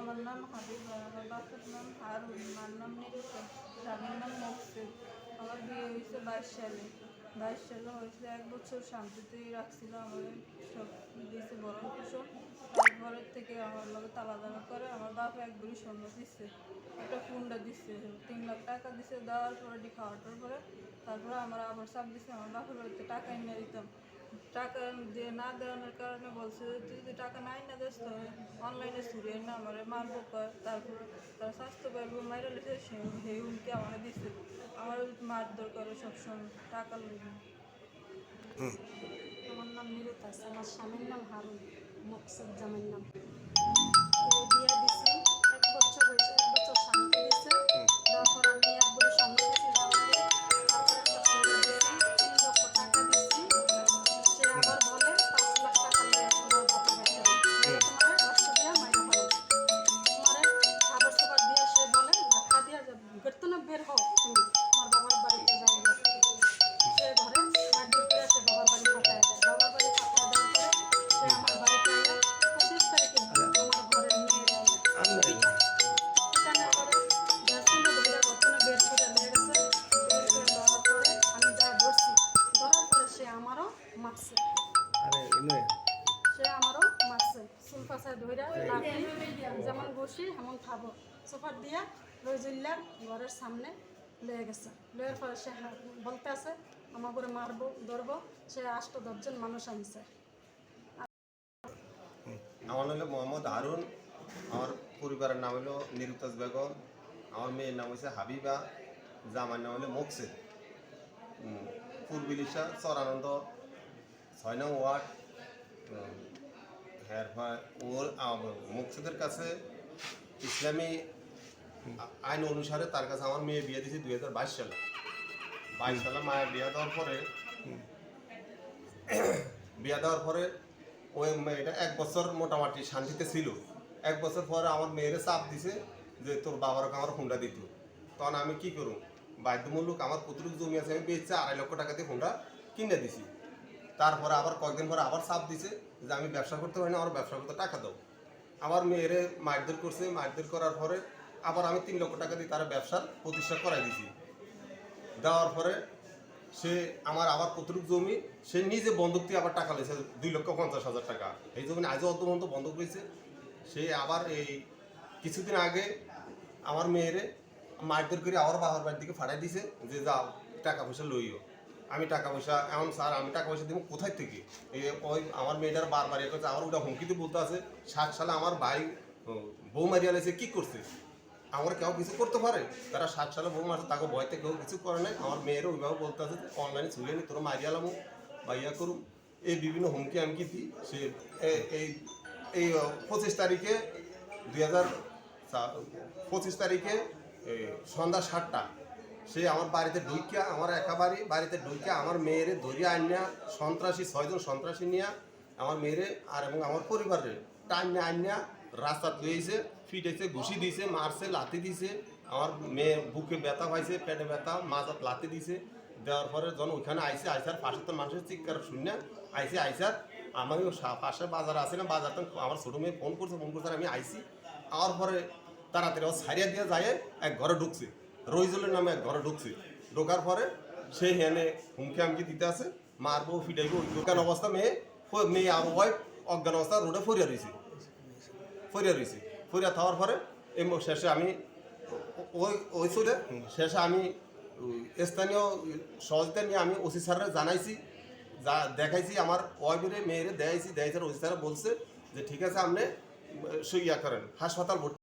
আমার নাম হাবিবা, আমার বাপের নাম হারুন, মার নাম নিরুতা, স্বামীর নাম মকসুদ। আমার বিয়ে হয়েছে 22 সালে হয়েছে। 1 বছর শান্তিতেই রাখছিল, আমার সব দিয়েছে ভরণ পোষণ। তারপরের থেকে আমার লগে তালাদানা করে। আমার বাপ 1 ভরি স্বর্ণ দিচ্ছে, একটা কুন্ডা দিচ্ছে, 3 লাখ টাকা দিচ্ছে। দেওয়ার পরে খাওয়াটার পরে তারপরে আমার আবার চাপ দিচ্ছে আমার বাপের বাড়িতে টাকা এনে দিতাম। টাকা দিয়ে না দেওয়ানোর কারণে বলছে যে তুই যদি টাকা নাই না দিস তো অনলাইনে চুরি না আমার মারবো কয়। তারপরে তার স্বাস্থ্য পাইব মাইরা লিখে সেই হুমকি আমার দিচ্ছে। আমার মারধর করে সবসময় টাকা লইবে। আমার নাম নিরুতা, আমার স্বামীর নাম হারুন, মকসুদ জামাইর নাম। বিয়ে দিছি, 1 বছর হয়েছে, 1 বছর শান্তি দিছে। তারপর আমি 1 ভরি স্বর্ণ দিছি জামাইকে, তারপর একটা কুড়ি দিছি, 3 লক্ষ টাকা দিছি। সে আবার বলে 5 লাখ টাকা নিয়ে আসো আমার বাপের বাড়িতে, তোমার অর্থ দিয়া মাইরা হলো তোমার খাবার খাবার দিয়ে। সে বলে ধাক্কা দিয়া গেট না বের হও, তুমি আমার বাবার বাড়িতে যাও। সে ঘরে মারধর করে সে বাবার বাড়ি পাঠায় দেয়। বাবার বাড়ি পাঠায় দেওয়ার পরে সে আমার বাড়িতে আইয়া 25 তারিখে আমার ঘরের মেয়ের ঠিকানা করে গ্যাসগুলো ধরে বর্তমানে বের করে নিয়ে গেছে। বের করে দেওয়ার পরে আমি যা ধরছি, ধরার পরে সে আমারও মারছে। সে আমারও মারছে, চুল পাশায় ধইরা লাঠি যেমন বসি এমন খাবো সোফার দিয়া রইজুল্লার ঘরের সামনে লয়ে গেছে। লয়ের পরে সে বলতে আছে আমার করে মারবো ধরবো। সে 8-10 জন মানুষ আনছে। আমার নাম হলো মোহাম্মদ হারুন, আমার পরিবারের নাম হলো নিরুতাজ বেগম, আমার মেয়ের নাম হচ্ছে হাবিবা, জামার নাম হলো মকসুদ। পূর্বিলিশা চরানন্দ 6 নং ওয়ার্ড। ওর মকসুদের কাছে ইসলামী আইন অনুসারে তার কাছে আমার মেয়ে বিয়ে দিয়েছে 2022 সালে। 22 সালে মায়ের বিয়ে দেওয়ার পরে ওই মেয়েটা 1 বছর মোটামুটি শান্তিতে ছিল। 1 বছর পরে আমার মেয়েরে চাপ দিছে যে তোর বাবারকে আমার হুন্ডা দিত। তখন আমি কি করুম, বাধ্যমূলক আমার কতটুকু জমি আছে আমি বেচছে 2.5 লক্ষ টাকা দিয়ে হুন্ডা কিনে দিছি। তারপরে আবার কয়েকদিন পরে আবার চাপ দিছে যে আমি ব্যবসা করতে পারি না, আমার ব্যবসা করতে টাকা দাও। আমার মেয়েরে মারধর করছে, মারধর করার পরে আবার আমি 3 লক্ষ টাকা দিয়ে তার ব্যবসার প্রতিষ্ঠা করাই দিছি। দেওয়ার পরে সে আমার আবার কতটুকু জমি সে নিজে বন্ধক দিয়ে আবার টাকা লেছে 2,50,000 টাকা। এই জমি আজও অর্ধবন্ধ বন্ধক রয়েছে। সে আবার এই কিছুদিন আগে আমার মেয়েরে মারধর করে আবার বাবার বাড়ির দিকে ফাটাই দিছে যে যাও টাকা পয়সা লইও। আমি টাকা পয়সা এমন স্যার আমি টাকা পয়সা দিব কোথায় থেকে? ওই আমার মেয়েটার বারবার করছে, আমার ওটা হুমকিতে বলতে আছে 60 সালে আমার ভাই বউ মারিয়া লেছে কী করছে, আমার কেউ কিছু করতে পারে? তারা 60 সালে বউ মারছে, তাকে ভয়তে কেউ কিছু করে নাই। আমার মেয়েরও ওইভাবে বলতে আছে অনলাইনে ছুঁয়ে নি তোরা মারিয়ালামো বা ইয়া করুম, এই বিভিন্ন হুমকি আমি কি দিই। সে এই 25 তারিখে 2025 তারিখে সন্ধ্যা 7টা সে আমার বাড়িতে ঢুকিয়া, আমার একা বাড়িতে ঢুকিয়া আমার মেয়েরে ধরিয়া আনিয়া সন্ত্রাসী 6 জন সন্ত্রাসী নিয়া আমার মেয়েরে আর এবং আমার পরিবারে টাইনে আনিয়া রাস্তা ধুয়েছে, ফিটেছে, ঘুষি দিয়েছে, মারছে, লাথি দিছে। আমার মেয়ে বুকে ব্যথা পাইছে, পেটে ব্যথা, মাজাত লাথি দিছে। দেওয়ার পরে যখন ওইখানে আইসার পাশে তো মানুষের চিৎকার শুনে আইসার আমি পাশে বাজার আছে না, বাজার তো আমার ছোটো মেয়ে ফোন করছে আমি আইসি। আওয়ার পরে তাড়াতাড়ি ও সারিয়া দিয়ে যায় এক ঘরে ঢুকছে, রইজলের নামে এক ঘরে ঢুকছে। ঢোকার পরে সে হেনে হুমকি আমকি দিতে আছে, মারবো ফিটাইবো। অজ্ঞান অবস্থা মেয়ে আমার ওয়াইফ অজ্ঞান অবস্থা রোডে ফরিয়া রয়েছে। ফরিয়া থাকার পরে শেষে আমি ওই চলে শেষে আমি স্থানীয় সহযোগিতা নিয়ে আমি ওসি স্যারের জানাইছি, দেখাইছি আমার ওয়াইফের মেয়েরে দেখাইছি। ওসি স্যার বলছে যে ঠিক আছে আপনি ইয়া করেন, হাসপাতাল ভর্তি